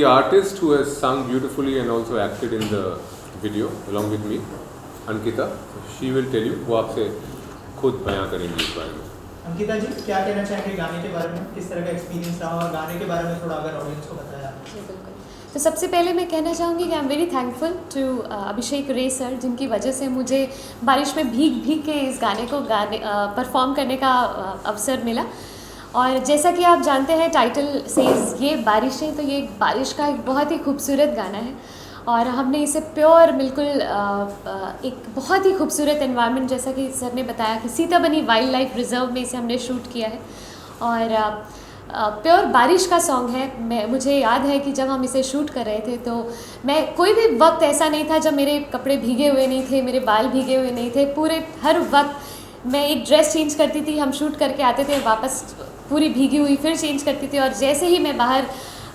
the artist who has sung beautifully and also acted in the video along with me, Ankita. She will tell you, वो आपसे खुद बयां करेंगी इस बारे में. अंकिता जी, क्या कहना चाहेंगे गाने के बारे में, किस तरह का एक्सपीरियंस रहा और गाने के बारे में थोड़ा अगर ऑडियंस को बताया. जी बिल्कुल. तो सबसे पहले मैं कहना चाहूँगी कि I am very thankful to Abhishek Ray sir, जिनकी वजह से मुझे बारिश में भीग भीग के इस गाने को परफॉर्म करने का अवसर मिला. और जैसा कि आप जानते हैं टाइटल सेज ये बारिश है, तो ये बारिश का एक बहुत ही खूबसूरत गाना है और हमने इसे प्योर बिल्कुल एक बहुत ही खूबसूरत एनवायरनमेंट, जैसा कि सर ने बताया कि सीताबनी वाइल्ड लाइफ रिजर्व में इसे हमने शूट किया है और प्योर बारिश का सॉन्ग है. मुझे याद है कि जब हम इसे शूट कर रहे थे तो मैं कोई भी वक्त ऐसा नहीं था जब मेरे कपड़े भीगे हुए नहीं थे, मेरे बाल भीगे हुए नहीं थे. पूरे हर वक्त मैं एक ड्रेस चेंज करती थी, हम शूट करके आते थे, वापस पूरी भीगी हुई फिर चेंज करती थी और जैसे ही मैं बाहर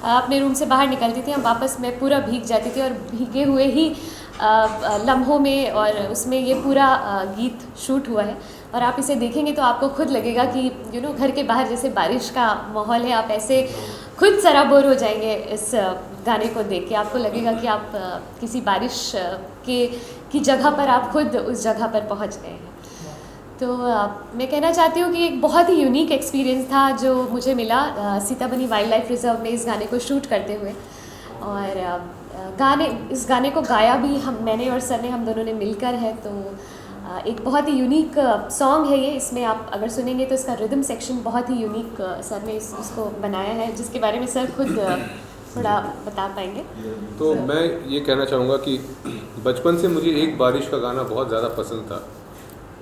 अपने रूम से बाहर निकलती थी हम वापस मैं पूरा भीग जाती थी और भीगे हुए ही लम्हों में और उसमें ये पूरा गीत शूट हुआ है. और आप इसे देखेंगे तो आपको खुद लगेगा कि घर के बाहर जैसे बारिश का माहौल है, आप ऐसे खुद सराबोर हो जाएंगे इस गाने को देख के. आपको लगेगा कि आप किसी बारिश की जगह पर आप खुद उस जगह पर पहुंच गए हैं. तो मैं कहना चाहती हूँ कि एक बहुत ही यूनिक एक्सपीरियंस था जो मुझे मिला सीताबनी वाइल्ड लाइफ रिजर्व में इस गाने को शूट करते हुए. और इस गाने को गाया भी मैंने और सर ने, हम दोनों ने मिलकर है. तो एक बहुत ही यूनिक सॉन्ग है ये. इसमें आप अगर सुनेंगे तो इसका रिदम सेक्शन बहुत ही यूनिक सर ने इसको बनाया है, जिसके बारे में सर खुद थोड़ा बता पाएंगे. तो मैं ये कहना चाहूँगा कि बचपन से मुझे एक बारिश का गाना बहुत ज़्यादा पसंद था,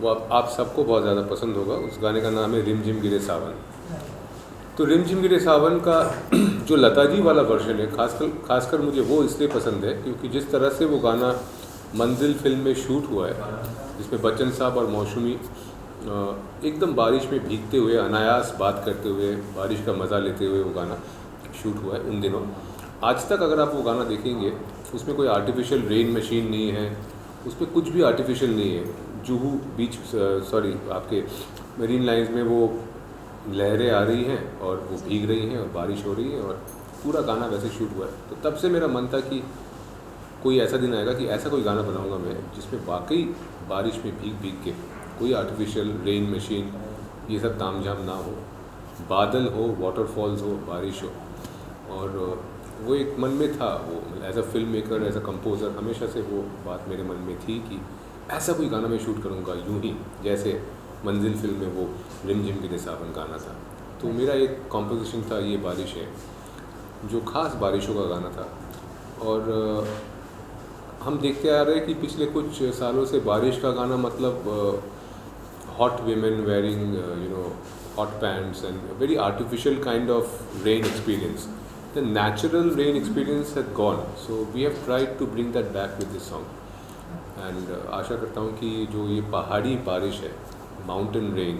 वो आप सबको बहुत ज़्यादा पसंद होगा. उस गाने का नाम है रिम झिम गिरे सावन. तो रिम झिम गिरे सावन का जो लता जी वाला वर्जन है, खासकर मुझे वो इसलिए पसंद है क्योंकि जिस तरह से वो गाना मंजिल फिल्म में शूट हुआ है, जिसमें बच्चन साहब और मौसमी एकदम बारिश में भीगते हुए अनायास बात करते हुए बारिश का मज़ा लेते हुए वो गाना शूट हुआ है उन दिनों. आज तक अगर आप वो गाना देखेंगे उसमें कोई आर्टिफिशियल रेन मशीन नहीं है, उसमें कुछ भी आर्टिफिशियल नहीं है. जुहू बीच आपके मरीन लाइंस में वो लहरें आ रही हैं और वो भीग रही हैं और बारिश हो रही है और पूरा गाना वैसे शूट हुआ है. तो तब से मेरा मन था कि कोई ऐसा दिन आएगा कि ऐसा कोई गाना बनाऊंगा मैं जिसमें वाकई बारिश में भीग भीग के कोई आर्टिफिशियल रेन मशीन ये सब तामझाम ना हो, बादल हो, वाटरफॉल्स हो, बारिश हो. और वो एक मन में था, वो as a film maker, as a composer हमेशा से वो बात मेरे मन में थी कि ऐसा कोई गाना मैं शूट करूँगा यूं ही जैसे मंजिल फिल्म में वो रिम झिम गिरे सावन गाना था. तो मेरा एक कॉम्पोजिशन था ये बारिश है, जो ख़ास बारिशों का गाना था. और हम देखते आ रहे हैं कि पिछले कुछ सालों से बारिश का गाना मतलब hot women wearing hot pants and very artificial kind of rain experience. The natural rain experience had gone, so we have tried to bring that back with this song. And आशा करता हूँ कि जो ये पहाड़ी बारिश है, माउंटेन रेन,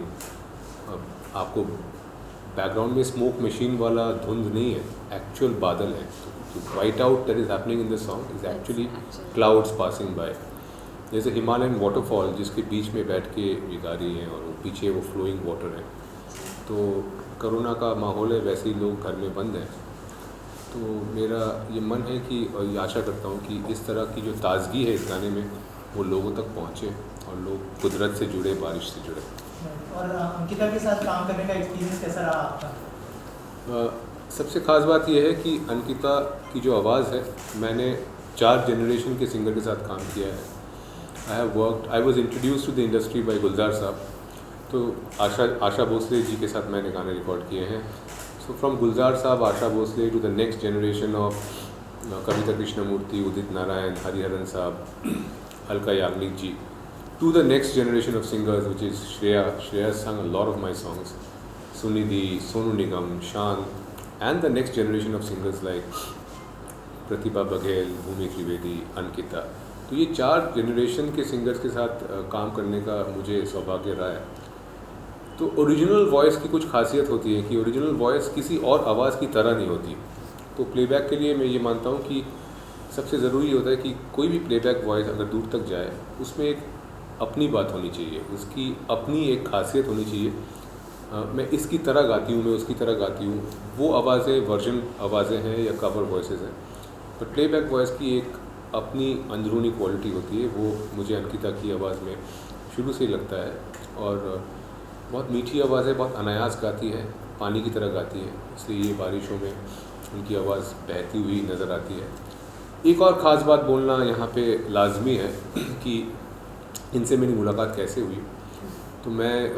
आपको बैकग्राउंड में स्मोक मशीन वाला धुंध नहीं है, एक्चुअल बादल है. तो white out that is happening in this song is actually clouds passing by. जैसे हिमालयन वाटरफॉल जिसके बीच में बैठ के ये गा रही हैं और वो पीछे वो फ्लोइंग वाटर है. तो कोरोना का माहौल है, वैसे ही लोग घर में बंद हैं. तो मेरा ये मन है कि और ये आशा करता हूँ कि इस तरह की जो ताजगी है इस गाने में वो लोगों तक पहुँचे और लोग कुदरत से जुड़े, बारिश से जुड़े. और अंकिता के साथ काम करने का एक्सपीरियंस कैसा रहा आपका? सबसे ख़ास बात यह है कि अंकिता की जो आवाज़ है, मैंने 4 जनरेशन के सिंगर के साथ काम किया है. I was introduce to the industry by Gulzar sahab. तो आशा भोसले जी के साथ मैंने गाने रिकॉर्ड किए हैं. So from Gulzar Saab, Asha Bhosle to the next generation of Kavita Krishnamurti, Udit Narayan, Hariharan Saab, Alka Yagnik ji, to the next generation of singers which is Shreya. Shreya sang a lot of my songs. Sunidhi, Sonu Nigam, Shan, and the next generation of singers like Pratibha Baghel, Bhumi Trivedi, Ankita. तो ये 4 generation के singers के साथ काम करने का मुझे सौभाग्य रहा है. तो ओरिजिनल वॉइस की कुछ खासियत होती है कि ओरिजिनल वॉइस किसी और आवाज़ की तरह नहीं होती. तो प्लेबैक के लिए मैं ये मानता हूँ कि सबसे ज़रूरी होता है कि कोई भी प्लेबैक वॉइस अगर दूर तक जाए उसमें एक अपनी बात होनी चाहिए, उसकी अपनी एक खासियत होनी चाहिए मैं इसकी तरह गाती हूँ, मैं उसकी तरह गाती हूँ, वो आवाज़ें वर्जन आवाज़ें हैं या कवर वॉइसेस हैं। पर प्लेबैक वॉइस की एक अपनी अंदरूनी क्वालिटी होती है, वो मुझे अंकिता की आवाज़ में शुरू से ही लगता है। और बहुत मीठी आवाज़ है, बहुत अनायास गाती है, पानी की तरह गाती है, इसलिए ये बारिशों में उनकी आवाज़ बहती हुई नज़र आती है। एक और ख़ास बात बोलना यहाँ पे लाजमी है कि इनसे मेरी मुलाकात कैसे हुई। तो मैं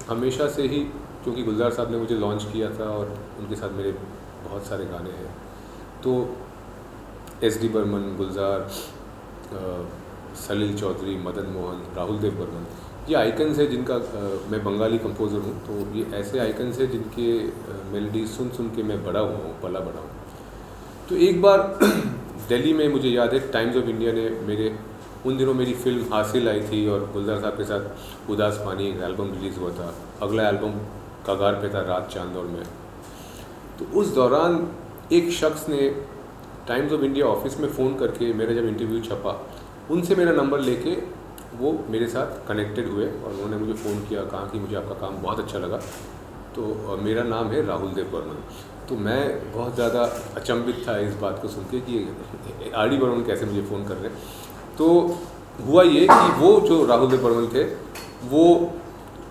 हमेशा से ही, क्योंकि गुलजार साहब ने मुझे लॉन्च किया था और उनके साथ मेरे बहुत सारे गाने हैं, तो SD बर्मन, गुलजार, सलील चौधरी, मदन मोहन, राहुल देव बर्मन, ये आइकन्स हैं जिनका मैं बंगाली कंपोज़र हूँ, तो ये ऐसे आइकन्स हैं जिनके मेलोडी सुन सुन के मैं बड़ा हुआ हूँ, पला बड़ा हूँ। तो एक बार दिल्ली में मुझे याद है टाइम्स ऑफ इंडिया ने उन दिनों मेरी फिल्म हासिल आई थी और गुलजार साहब के साथ उदास पानी एक एल्बम रिलीज़ हुआ था। अगला एल्बम कगार पे था, रात चांद और मैं। तो उस दौरान एक शख्स ने टाइम्स ऑफ इंडिया ऑफिस में फ़ोन करके, मेरा जब इंटरव्यू छपा, उनसे मेरा नंबर लेके वो मेरे साथ कनेक्टेड हुए और उन्होंने मुझे फ़ोन किया, कहा कि मुझे आपका काम बहुत अच्छा लगा। तो मेरा नाम है राहुल देव बर्मन। तो मैं बहुत ज़्यादा अचंभित था इस बात को सुन के कि RD बर्मन कैसे मुझे फ़ोन कर रहे हैं। तो हुआ ये कि वो जो राहुल देव बर्मन थे, वो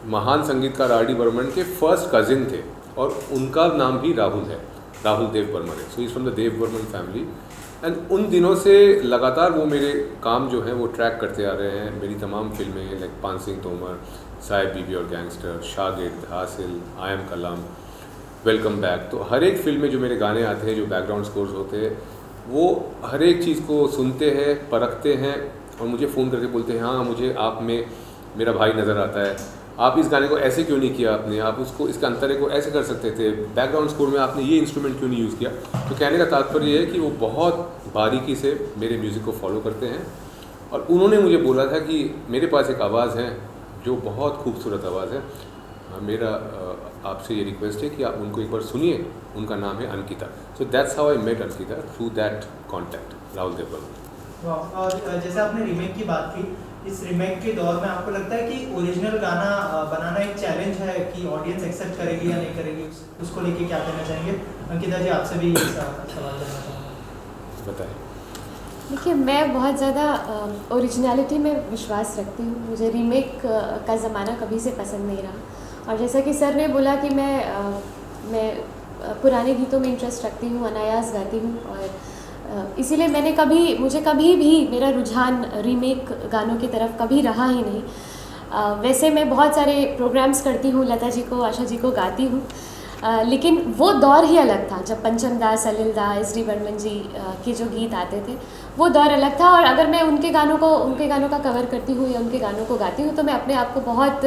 महान संगीतकार RD बर्मन के फर्स्ट कज़िन थे और उनका नाम भी राहुल है, राहुल देव बर्मन है। So is from the Dev Burman family. And उन दिनों से लगातार वो मेरे काम जो हैं वो ट्रैक करते आ रहे हैं। मेरी तमाम फिल्में लाइक पान सिंह तोमर, साहिब बीबी और गैंगस्टर, शागिर्द, हासिल, I am Kalam, welcome back, तो हर एक फिल्म में जो मेरे गाने आते हैं, जो बैकग्राउंड स्कोर्स होते हैं, वो हर एक चीज़ को सुनते हैं, परखते हैं और मुझे फ़ोन करके बोलते हैं, हाँ मुझे आप में मेरा भाई नज़र आता है, आप इस गाने को ऐसे क्यों नहीं किया आपने, आप उसको इसका अंतरे को ऐसे कर सकते थे, बैकग्राउंड स्कोर में आपने ये इंस्ट्रूमेंट क्यों नहीं यूज़ किया। तो कहने का तात्पर्य ये है कि वो बहुत बारीकी से मेरे म्यूज़िक को फॉलो करते हैं और उन्होंने मुझे बोला था कि मेरे पास एक आवाज़ है जो बहुत खूबसूरत आवाज़ है, मेरा आपसे ये रिक्वेस्ट है कि आप उनको एक बार सुनिए। उनका नाम है Ankita. So that's how I met Ankita, through that contact, Rahul Dev Burman. और जैसे आपने रीमेक की बात की, इस रीमेक के दौर में आपको लगता है कि ओरिजिनल गाना बनाना एक चैलेंज है कि ऑडियंस एक्सेप्ट करेगी या नहीं करेगी, उसको लेके क्या कहना चाहेंगे? अंकिता जी, आपसे भी सवाल करना चाहूँगा। बताएं। देखिए, मैं बहुत ज़्यादा ओरिजिनलिटी में विश्वास रखती हूँ। मुझे रीमेक का ज़माना कभी से पसंद नहीं रहा। और जैसा कि सर ने बोला कि मैं पुराने गीतों में इंटरेस्ट रखती हूँ, अनायास गाती हूँ और इसीलिए मुझे कभी भी मेरा रुझान रीमेक गानों की तरफ कभी रहा ही नहीं। वैसे मैं बहुत सारे प्रोग्राम्स करती हूँ, लता जी को, आशा जी को गाती हूँ, लेकिन वो दौर ही अलग था जब पंचम दा, सलिल दा, SD बर्मन जी के जो गीत आते थे, वो दौर अलग था। और अगर मैं उनके गानों का कवर करती हूँ या उनके गानों को गाती हूँ तो मैं अपने आप को बहुत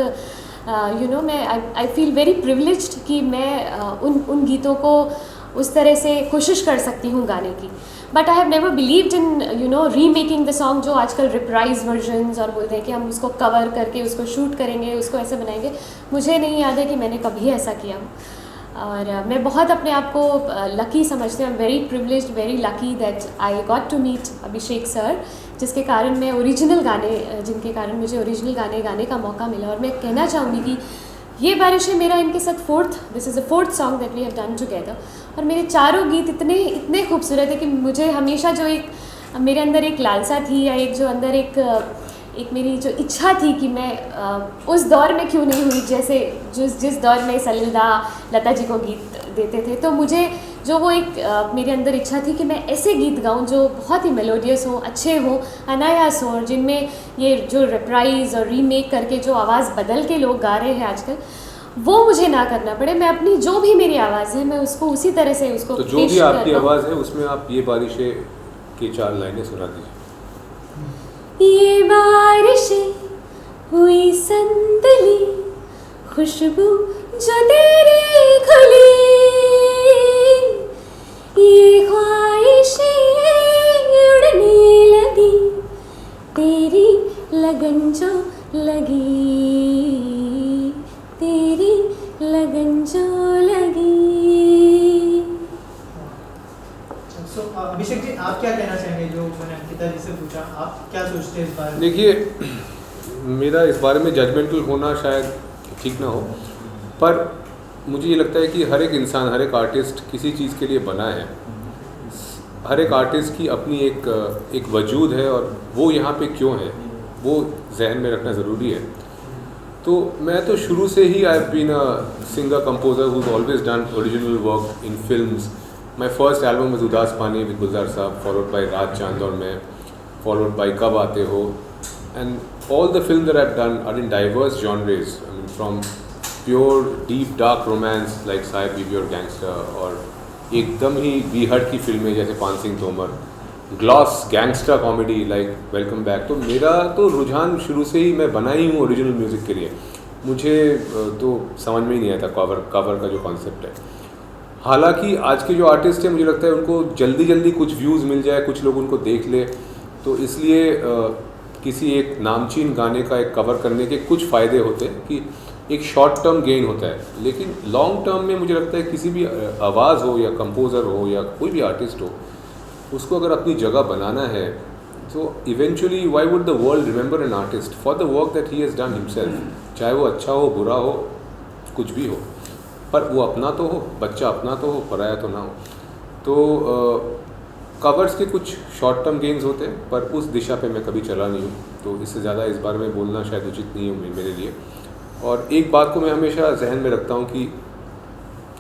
मैं आई फील वेरी प्रिविलेज्ड कि मैं उन गीतों को उस तरह से कोशिश कर सकती हूँ गाने की। But I have never believed in remaking the song, जो आजकल रिप्राइज वर्जन्स और बोलते हैं कि हम उसको कवर करके उसको शूट करेंगे, उसको ऐसे बनाएंगे। मुझे नहीं याद है कि मैंने कभी ऐसा किया हो और मैं बहुत अपने आप को लकी समझती हूँ। I am very privileged, very lucky that I got to meet Abhishek sir, जिनके कारण मुझे ओरिजिनल गाने गाने का मौका मिला। और मैं कहना चाहूँगी कि ये बारिशें मेरा इनके साथ this is the fourth song that we have done together. और मेरे चारों गीत इतने खूबसूरत है कि मुझे हमेशा जो एक मेरे अंदर एक लालसा थी या एक जो अंदर एक मेरी जो इच्छा थी कि मैं उस दौर में क्यों नहीं हुई, जैसे जिस दौर में सलिल दा, लता जी को गीत देते थे, तो मुझे जो वो एक मेरे अंदर इच्छा थी कि मैं ऐसे गीत गाऊं जो बहुत ही मेलोडियस हों, अच्छे हों, अनायास हों, और जिनमें ये जो रिप्राइज और रीमेक करके जो आवाज़ बदल के लोग गा रहे हैं आजकल, वो मुझे ना करना पड़े। मैं अपनी जो भी मेरी आवाज़ है मैं उसको उसी तरह से उसको तो जो भी आपकी आवाज़ है उसमें आप ये बारिशें की 4 लाइनें सुना दीजिए। ये बारिशें हुई संदली, खुशबू जो तेरी खुली, ये ख्वाहिशें उड़ने लगी, तेरी लगन जो लगी, तेरी लगन जो लगी। अभिषेक जी, आप क्या कहना चाहेंगे जो मैंने अंकिता जी से पूछा? आप क्या सोचते हैं इस बारे में? देखिए, मेरा इस बारे में जजमेंटल होना शायद ठीक ना हो, पर मुझे ये लगता है कि हर एक इंसान, हर एक आर्टिस्ट किसी चीज़ के लिए बना है। हर एक आर्टिस्ट की अपनी एक वजूद है और वो यहाँ पे क्यों है वो जहन में रखना ज़रूरी है। तो मैं तो शुरू से ही I have been a singer composer who always done original work in films. My first album was Udaas Paani with गुलजार साहब, फॉलोड बाय रात चांद और मैं, फॉलोड बाय कब आते हो, and all the film that I have done are in diverse genres, from pure deep dark romance like Sahib Biwi Aur gangster, और एकदम ही बीहड़ की फिल्में जैसे पान Singh Tomar, gloss gangster comedy like welcome back. तो मेरा तो रुझान शुरू से ही, मैं बना ही हूँ ओरिजिनल म्यूज़िक के लिए। मुझे तो समझ में ही नहीं आता कवर का जो कॉन्सेप्ट है। हालांकि आज के जो आर्टिस्ट हैं मुझे लगता है उनको जल्दी जल्दी कुछ व्यूज़ मिल जाए, कुछ लोग उनको देख ले, तो इसलिए किसी एक नामचीन गाने का एक कवर करने के कुछ फ़ायदे होते हैं कि एक शॉर्ट टर्म गेन होता है, लेकिन लॉन्ग टर्म में मुझे लगता है किसी भी आवाज़ हो या कंपोज़र हो या कोई भी आर्टिस्ट हो, उसको अगर अपनी जगह बनाना है तो eventually why would the world remember an artist for the work that he has done himself, चाहे वो अच्छा हो, बुरा हो, कुछ भी हो, पर वो अपना तो हो, बच्चा अपना तो हो, पराया तो ना हो। तो कवर्स के कुछ शॉर्ट टर्म गेन्स होते हैं, पर उस दिशा पे मैं कभी चला नहीं हूँ, तो इससे ज़्यादा इस बारे में बोलना शायद उचित नहीं है मेरे लिए। और एक बात को मैं हमेशा जहन में रखता हूँ कि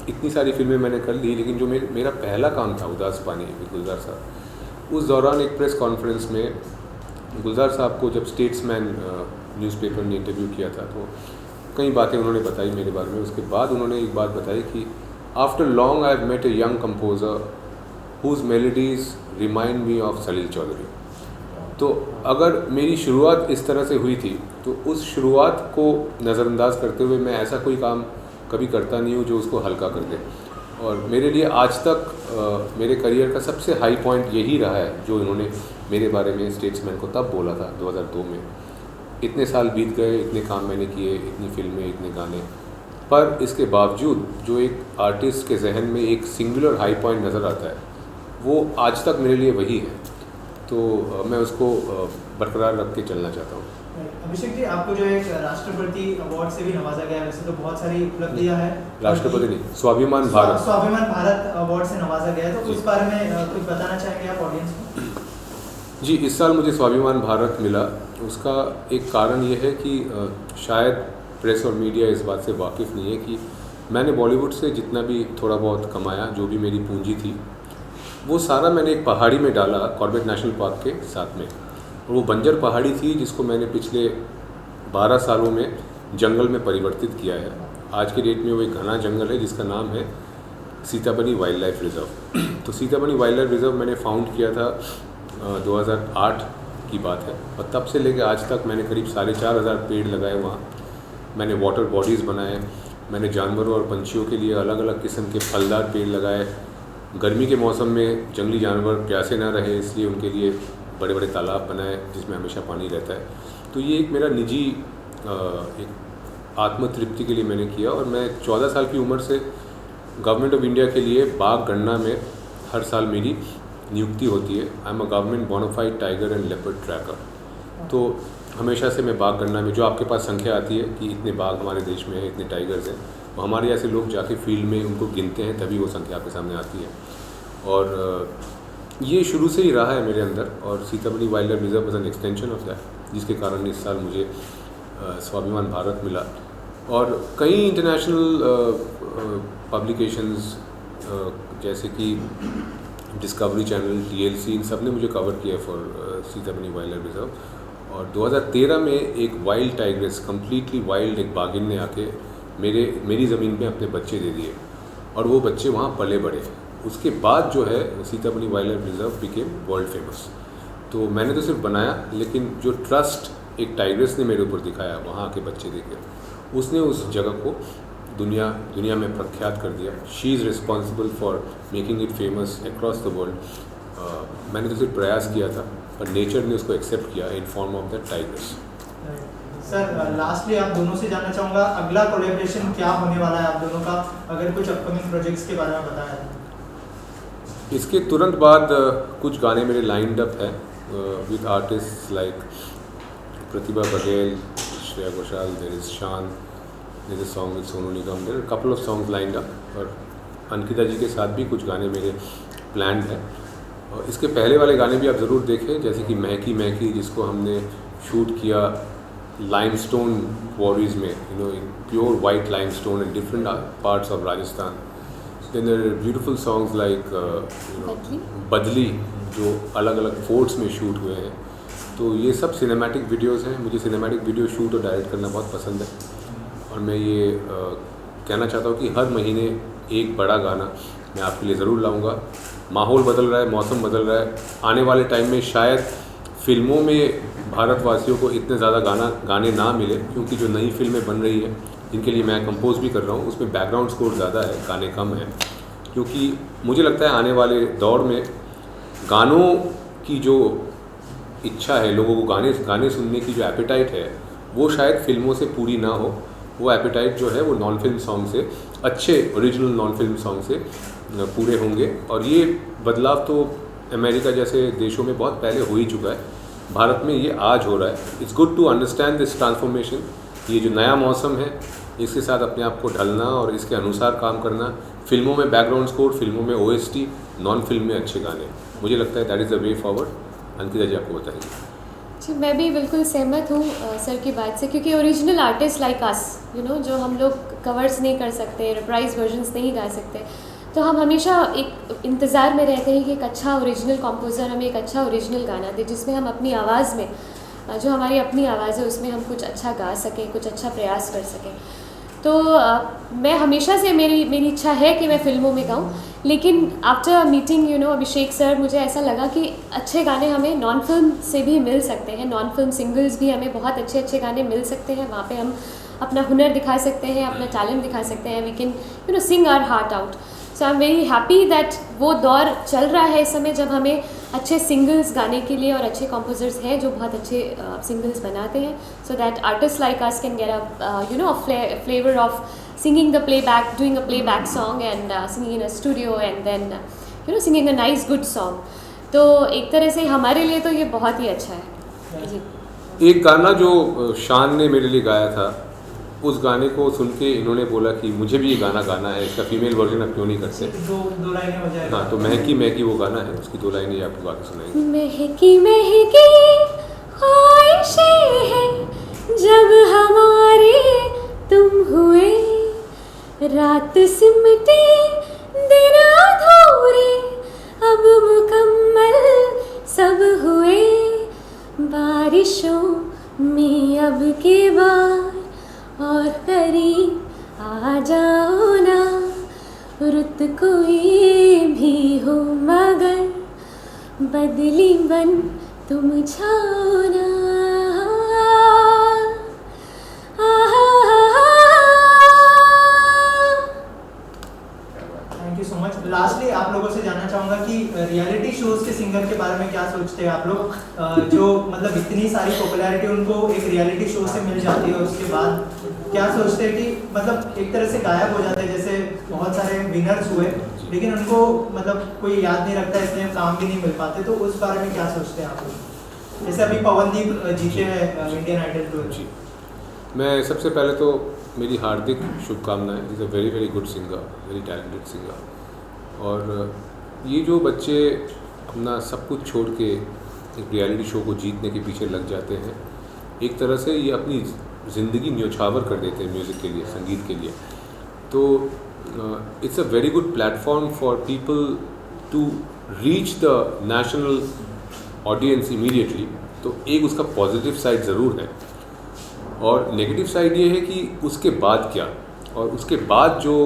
इतनी सारी फिल्में मैंने कर ली, लेकिन जो मेरा पहला काम था उदास पानी विद गुलजार साहब, उस दौरान एक प्रेस कॉन्फ्रेंस में गुलजार साहब को जब स्टेट्समैन न्यूज़पेपर ने इंटरव्यू किया था, तो कई बातें उन्होंने बताई मेरे बारे में। उसके बाद उन्होंने एक बात बताई कि after long I have met a young composer whose melodies remind me of Salil Chowdhury. तो अगर मेरी शुरुआत इस तरह से हुई थी, तो उस शुरुआत को नज़रअंदाज करते हुए मैं ऐसा कोई काम कभी करता नहीं हूँ जो उसको हल्का कर दे। और मेरे लिए आज तक मेरे करियर का सबसे हाई पॉइंट यही रहा है जो इन्होंने मेरे बारे में स्टेट्समैन को तब बोला था 2002 में। इतने साल बीत गए, इतने काम मैंने किए, इतनी फिल्में, इतने गाने, पर इसके बावजूद जो एक आर्टिस्ट के जहन में एक सिंगुलर हाई पॉइंट नज़र आता है, वो आज तक मेरे लिए वही है। तो मैं उसको बरकरार रख के चलना चाहता हूँ। अभिषेक जी, आपको जो एक राष्ट्रपति अवार्ड से भी नवाजा गया है, वैसे तो बहुत सारी उपलब्धियां हैं। राष्ट्रपति नहीं, स्वाभिमान भारत अवार्ड से नवाजा गया है, तो उस बारे में कुछ बताना चाहेंगे आप ऑडियंस को? जी, इस साल मुझे स्वाभिमान भारत मिला। उसका एक कारण ये है कि शायद प्रेस और मीडिया इस बात से वाकिफ़ नहीं है कि मैंने बॉलीवुड से जितना भी थोड़ा बहुत कमाया, जो भी मेरी पूंजी थी, वो सारा मैंने एक पहाड़ी में डाला, कॉर्बेट नेशनल पार्क के साथ में। और वो बंजर पहाड़ी थी जिसको मैंने पिछले 12 सालों में जंगल में परिवर्तित किया है। आज के डेट में वो एक घना जंगल है जिसका नाम है सीताबनी वाइल्ड लाइफ रिज़र्व। तो सीताबनी वाइल्ड लाइफ रिज़र्व मैंने फाउंड किया था 2008 की बात है, और तब से लेकर आज तक मैंने करीब 4500 पेड़ लगाए वहाँ। मैंने वाटर बॉडीज़ बनाए, मैंने जानवरों और पंछियों के लिए अलग अलग किस्म के फलदार पेड़ लगाए। गर्मी के मौसम में जंगली जानवर प्यासे ना रहे इसलिए उनके लिए बड़े बड़े तालाब बनाए जिसमें हमेशा पानी रहता है। तो ये एक मेरा निजी एक आत्मतृप्ति के लिए मैंने किया। और मैं 14 साल की उम्र से गवर्नमेंट ऑफ इंडिया के लिए बाघ गणना में हर साल मेरी नियुक्ति होती है। I am a government bona fide tiger and leopard tracker. तो हमेशा से मैं बाघ गणना में, जो आपके पास संख्या आती है कि इतने बाघ हमारे देश में है, इतने टाइगर्स हैं, वो हमारे ऐसे लोग जाके फील्ड में उनको गिनते हैं, तभी वो संख्या आपके सामने आती है। और ये शुरू से ही रहा है मेरे अंदर, और Sitabani wild life reserve is an extension of that, जिसके कारण इस साल मुझे स्वाभिमान भारत मिला। और कई इंटरनेशनल पब्लिकेशंस जैसे कि डिस्कवरी चैनल, TLC, इन सब ने मुझे कवर किया for Sitabani wild life reserve. और 2013 में एक वाइल्ड टाइग्रेस, कम्प्लीटली वाइल्ड एक बाघिन ने आके मेरी ज़मीन में अपने बच्चे दे दिए, और वो बच्चे वहाँ पले बड़े। उसके बाद जो है Sitabani wild life reserve became world famous. तो मैंने तो सिर्फ बनाया, लेकिन जो ट्रस्ट एक टाइग्रेस ने मेरे ऊपर दिखाया वहाँ आके बच्चे देके, उसने उस जगह को दुनिया में प्रख्यात कर दिया। She is responsible for making it famous across the world. मैंने तो सिर्फ प्रयास किया था, पर नेचर ने उसको एक्सेप्ट किया in form of the tigress. Sir, lastly आप दोनों से जानना चाहूँगा, अगला कोलैबोरेशन क्या होने वाला है आप दोनों का? अगर कुछ अपकमिंग प्रोजेक्ट्स के बारे में बताया जाए। इसके तुरंत बाद कुछ गाने मेरे लाइंड अप है with artist like Pratibha Baghel, Shreya Ghoshal, there is Shaan, जैसे song with Sonu Nigam, there couple of songs lined up, और अंकिता जी के साथ भी कुछ गाने मेरे प्लान्ड हैं। और इसके पहले वाले गाने भी आप ज़रूर देखें, जैसे कि महकी महकी, जिसको हमने शूट किया लाइमस्टोन क्वारीज में, pure white limestone in different parts of Rajasthan. Then there are beautiful songs like Badli, जो अलग अलग फोर्ट्स में शूट हुए हैं। तो ये सब सिनेमैटिक वीडियोस हैं। मुझे सिनेमैटिक वीडियो शूट और डायरेक्ट करना बहुत पसंद है, और मैं ये कहना चाहता हूँ कि हर महीने एक बड़ा गाना मैं आपके लिए ज़रूर लाऊंगा। माहौल बदल रहा है, मौसम बदल रहा है, आने वाले टाइम में शायद फिल्मों में भारतवासियों को इतने ज़्यादा गाने ना मिले, क्योंकि जो नई फिल्में बन रही हैं जिनके लिए मैं कंपोज भी कर रहा हूँ, उसमें बैकग्राउंड स्कोर ज़्यादा है, गाने कम हैं। क्योंकि मुझे लगता है आने वाले दौर में गानों की जो इच्छा है, लोगों को गाने सुनने की जो एपेटाइट है, वो शायद फिल्मों से पूरी ना हो। वो एपेटाइट जो है वो नॉन फिल्म सॉन्ग से, अच्छे ओरिजिनल नॉन फिल्म सॉन्ग से पूरे होंगे। और ये बदलाव तो अमेरिका जैसे देशों में बहुत पहले हो ही चुका है, भारत में ये आज हो रहा है। It's good to understand this transformation. ये जो नया मौसम है, इसके साथ अपने आप को ढलना और इसके अनुसार काम करना। फिल्मों में बैकग्राउंड स्कोर, फिल्मों में OST, नॉन फिल्म में अच्छे गाने, मुझे लगता है that is the way forward. Ankita ji आपको बताइए। जी, मैं भी बिल्कुल सहमत हूँ सर की बात से, क्योंकि ओरिजिनल आर्टिस्ट लाइक अस, जो हम लोग कवर्स नहीं कर सकते, रिप्राइज वर्जन्स नहीं गा सकते, तो हम हमेशा एक इंतज़ार में रहते हैं कि एक अच्छा ओरिजिनल कंपोज़र हमें एक अच्छा ओरिजिनल गाना दे, जिसमें हम अपनी आवाज़ में, जो हमारी अपनी आवाज़ है, उसमें हम कुछ अच्छा गा सकें, कुछ अच्छा प्रयास कर सकें। तो मैं हमेशा से मेरी इच्छा है कि मैं फ़िल्मों में गाऊँ, लेकिन आफ्टर मीटिंग अभिषेक सर, मुझे ऐसा लगा कि अच्छे गाने हमें नॉन फिल्म से भी मिल सकते हैं, नॉन फिल्म सिंगल्स भी हमें बहुत अच्छे अच्छे गाने मिल सकते हैं। वहाँ पे हम अपना हुनर दिखा सकते हैं, अपना टैलेंट दिखा सकते हैं, we can sing our heart out. So I am very happy that वो दौर चल रहा है इस समय, जब हमें अच्छे सिंगल्स गाने के लिए, और अच्छे कंपोजर्स हैं जो बहुत अच्छे सिंगल्स बनाते हैं, so that artist like us can get a flavour of singing the playback, doing a playback song and singing in a studio and then singing a nice good song. तो एक तरह से हमारे लिए तो ये बहुत ही अच्छा है जी। एक गाना जो शान ने मेरे लिए गाया था, उस गाने को सुन के इन्होंने बोला कि मुझे भी ये गाना गाना है, इसका फीमेल वर्जन आप क्यों नहीं करते? दो लाइनें हो जाएगा। हाँ, तो महकी महकी वो गाना है, उसकी 2 लाइनें आपको गा के सुनाएंगे। महकी महकी ख्वाहिशें हैं जब हमारे तुम हुए, रात सिमटे दिन अधूरे अब मुकम्मल सब हुए, बारिशों में अब के बार और करीब आ जाओ ना, रुत कोई भी हो मगर बदली बन तुम छाओ ना। लास्टली आप लोगों से जानना चाहूँगा कि रियलिटी शोज के सिंगर के बारे में क्या सोचते हैं आप लोग, जो मतलब इतनी सारी पॉपुलैरिटी उनको एक रियलिटी शो से मिल जाती है, उसके बाद क्या सोचते हैं कि मतलब एक तरह से गायब हो जाते हैं? जैसे बहुत सारे विनर्स हुए लेकिन उनको मतलब कोई याद नहीं रखता, इसलिए काम भी नहीं मिल पाते, तो उस बारे में क्या सोचते हैं आप लोग? जैसे अभी पवनदीप जीते हैं इंडियन आइडल टूर। जी, मैं सबसे पहले तो मेरी हार्दिक शुभकामनाएं। Is a very very good singer, very talented singer. और ये जो बच्चे अपना सब कुछ छोड़ के एक रियलिटी शो को जीतने के पीछे लग जाते हैं, एक तरह से ये अपनी ज़िंदगी न्योछावर कर देते हैं म्यूज़िक के लिए, संगीत के लिए। तो it's a very good platform for people to reach the national audience immediately. तो एक उसका पॉजिटिव साइड ज़रूर है, और नेगेटिव साइड ये है कि उसके बाद क्या, और उसके बाद जो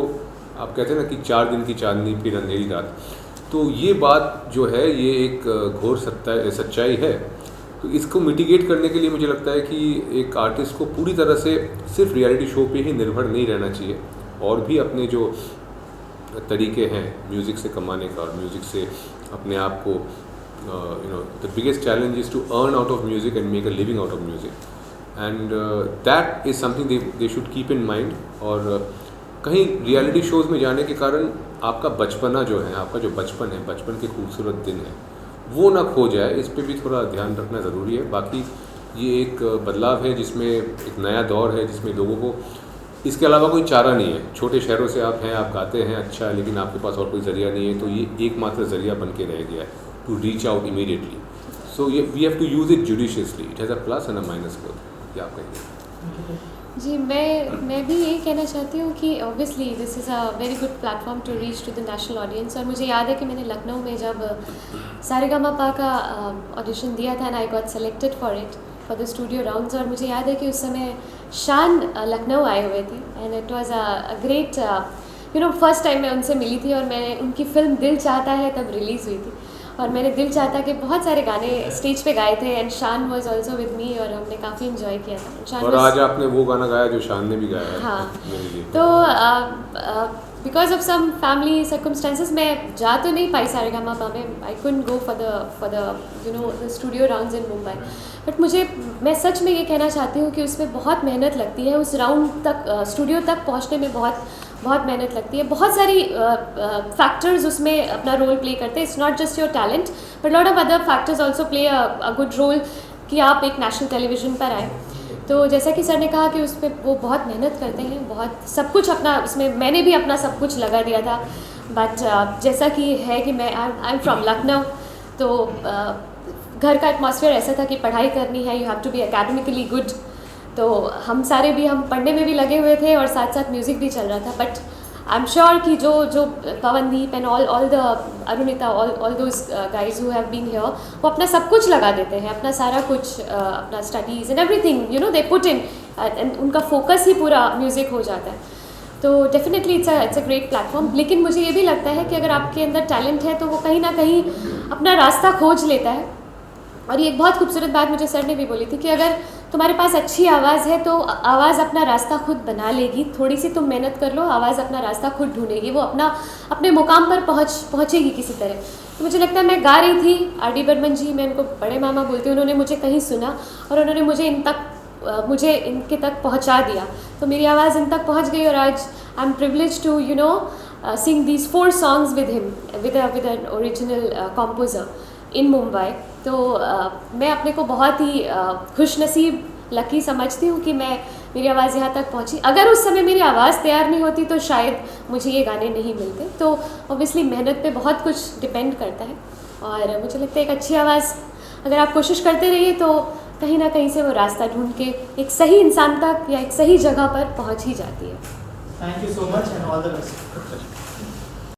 आप कहते हैं ना कि 4 दिन की चांदनी फिर अंधेरी रात, तो ये बात जो है ये एक घोर सच्चाई है। तो इसको मिटिगेट करने के लिए मुझे लगता है कि एक आर्टिस्ट को पूरी तरह से सिर्फ रियलिटी शो पे ही निर्भर नहीं रहना चाहिए, और भी अपने जो तरीके हैं म्यूज़िक से कमाने का, और म्यूज़िक से अपने आप को the biggest challenge is to earn out of music and make a living out of music, and that is something they should keep in mind. और कहीं रियलिटी शोज़ में जाने के कारण आपका बचपना जो है, आपका जो बचपन है, बचपन के खूबसूरत दिन है, वो ना खो जाए, इस पे भी थोड़ा ध्यान रखना ज़रूरी है। बाकी ये एक बदलाव है जिसमें एक नया दौर है, जिसमें लोगों को इसके अलावा कोई चारा नहीं है। छोटे शहरों से आप हैं, आप गाते हैं अच्छा, लेकिन आपके पास और कोई ज़रिया नहीं है, तो ये एकमात्र ज़रिया बन के रह गया है to reach out immediately. So ये we have to use it judiciously, it has a plus and a minus both. क्या आप कहेंगे? जी, मैं भी यही कहना चाहती हूँ कि obviously this is a very good platform to reach to the national audience. और मुझे याद है कि मैंने लखनऊ में जब सारेगामापा का ऑडिशन दिया था and I got selected for it for the studio rounds. और मुझे याद है कि उस समय शान लखनऊ आए हुए थे and it was a great first time मैं उनसे मिली थी। और मैंने उनकी फ़िल्म दिल चाहता है तब रिलीज़ हुई थी और मैंने दिल चाहता के बहुत सारे गाने स्टेज पे गाए थे एंड शान वाज आल्सो विद मी और हमने काफ़ी इन्जॉय किया था। शान और आज आपने वो गाना गाया जो शान ने भी गाया है। हाँ, मेरे लिए। तो because of some family circumstances मैं जा तो नहीं पाई सारेगामापा में। I couldn't go for the studio rounds in Mumbai. But मैं सच में ये कहना चाहती हूँ कि उसमें बहुत मेहनत लगती है, उस राउंड तक स्टूडियो तक पहुँचने में बहुत मेहनत लगती है। बहुत सारी फैक्टर्स उसमें अपना रोल प्ले करते हैं। It's not just your talent but lot of other factors also play a good role कि आप एक नेशनल टेलीविज़न पर आए। तो जैसा कि सर ने कहा कि उस पर वो बहुत मेहनत करते हैं, बहुत सब कुछ अपना उसमें मैंने भी अपना सब कुछ लगा दिया था। बट जैसा कि है कि आई एम फ्रॉम लखनऊ, तो घर का एटमॉस्फेयर ऐसा था कि पढ़ाई करनी है, you have to be academically good. तो हम सारे भी हम पढ़ने में भी लगे हुए थे और साथ साथ म्यूज़िक भी चल रहा था। बट आई एम श्योर कि जो Pawandeep and all the Arunita all those guys who have been here, वो अपना सब कुछ लगा देते हैं, अपना सारा कुछ अपना studies and everything they put in and उनका फोकस ही पूरा म्यूज़िक हो जाता है। तो definitely it's a great platform. लेकिन मुझे ये भी लगता है कि अगर आपके अंदर टैलेंट है तो वो कहीं ना कहीं अपना रास्ता खोज लेता है। और ये एक बहुत खूबसूरत बात मुझे सर ने भी बोली थी कि अगर तुम्हारे पास अच्छी आवाज़ है तो आवाज़ अपना रास्ता खुद बना लेगी। थोड़ी सी तुम मेहनत कर लो, आवाज़ अपना रास्ता खुद ढूंढेगी, वो अपने मुकाम पर पहुँचेगी किसी तरह। तो मुझे लगता है मैं गा रही थी, आर.डी. बर्मन जी, मैं उनको बड़े मामा बोलती हूँ, उन्होंने मुझे कहीं सुना और उन्होंने मुझे इनके तक पहुँचा दिया। तो मेरी आवाज़ इन तक पहुँच गई और आज I am privilege to sing these 4 songs with him, with an original composer in Mumbai. तो मैं अपने को बहुत ही खुशनसीब लकी समझती हूँ कि मेरी आवाज़ यहाँ तक पहुँची। अगर उस समय मेरी आवाज़ तैयार नहीं होती तो शायद मुझे ये गाने नहीं मिलते। तो ऑब्वियसली मेहनत पे बहुत कुछ डिपेंड करता है और मुझे लगता है एक अच्छी आवाज़ अगर आप कोशिश करते रहिए तो कहीं ना कहीं से वो रास्ता ढूंढ के एक सही इंसान तक या एक सही जगह पर पहुँच ही जाती है। Thank you so much and all the best.